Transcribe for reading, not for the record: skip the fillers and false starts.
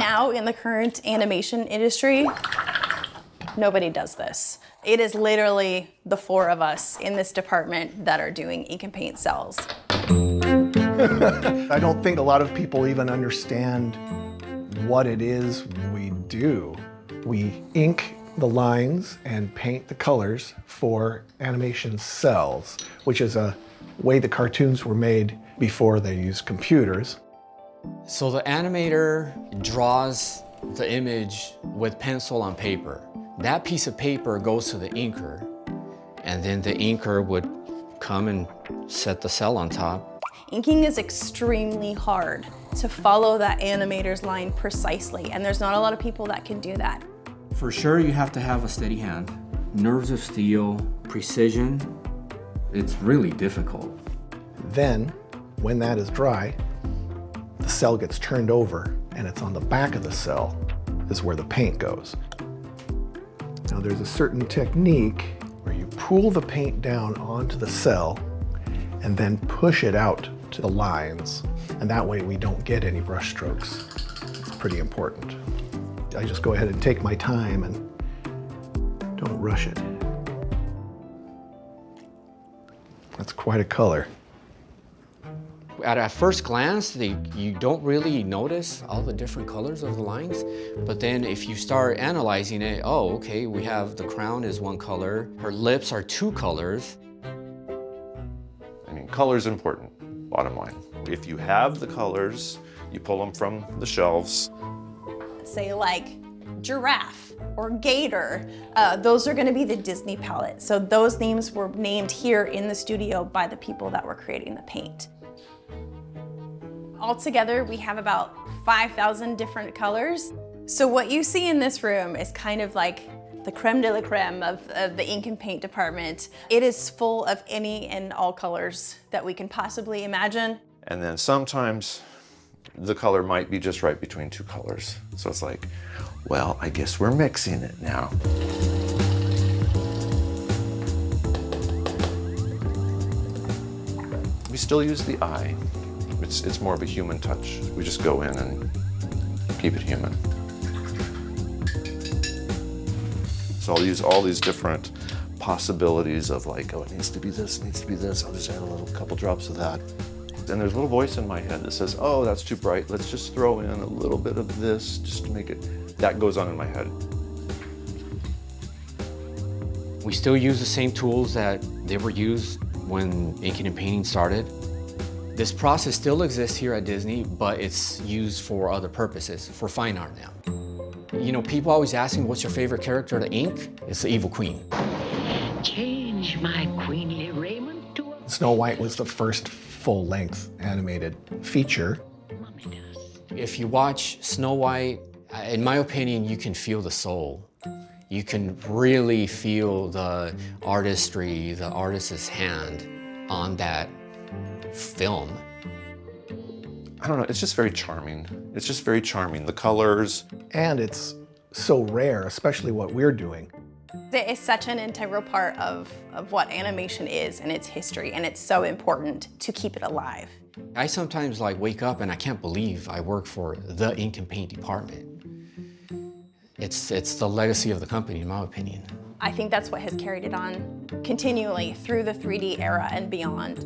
now in the current animation industry, nobody does this. It is literally the four of us in this department that are doing ink and paint cels. I don't think a lot of people even understand what it is we do. We ink the lines and paint the colors for animation cels, which is a way the cartoons were made before they used computers. So the animator draws the image with pencil on paper. That piece of paper goes to the inker, and then the inker would come and set the cel on top. Inking is extremely hard to follow that animator's line precisely, and there's not a lot of people that can do that. For sure, you have to have a steady hand, nerves of steel, precision. It's really difficult. Then, when that is dry, the cel gets turned over, and it's on the back of the cel is where the paint goes. Now there's a certain technique where you pull the paint down onto the cel and then push it out to the lines, and that way we don't get any brush strokes. It's pretty important. I just go ahead and take my time and don't rush it. That's quite a color. At first glance, you don't really notice all the different colors of the lines, but then if you start analyzing it, oh, okay, we have the crown is one color, her lips are two colors. I mean, color's important, bottom line. If you have the colors, you pull them from the shelves. Say like giraffe or gator, those are gonna be the Disney palette. So those names were named here in the studio by the people that were creating the paint. Altogether, we have about 5,000 different colors. So what you see in this room is kind of like the creme de la creme of the ink and paint department. It is full of any and all colors that we can possibly imagine. And then sometimes the color might be just right between two colors. So it's like, well, I guess we're mixing it now. We still use the eye. It's more of a human touch. We just go in and keep it human. So I'll use all these different possibilities of like, oh, it needs to be this, it needs to be this. I'll just add a couple drops of that. And there's a little voice in my head that says, oh, that's too bright. Let's just throw in a little bit of this just to make it, that goes on in my head. We still use the same tools that they were used when inking and painting started. This process still exists here at Disney, but it's used for other purposes, for fine art now. You know, people always ask me, what's your favorite character to ink? It's the Evil Queen. Change my queenly raiment to a... Snow White was the first full-length animated feature. If you watch Snow White, in my opinion, you can feel the soul. You can really feel the artistry, the artist's hand on that film. I don't know, it's just very charming. It's just very charming, the colors. And it's so rare, especially what we're doing. It is such an integral part of what animation is and its history, and it's so important to keep it alive. I sometimes wake up and I can't believe I work for the ink and paint department. It's the legacy of the company, in my opinion. I think that's what has carried it on continually through the 3D era and beyond.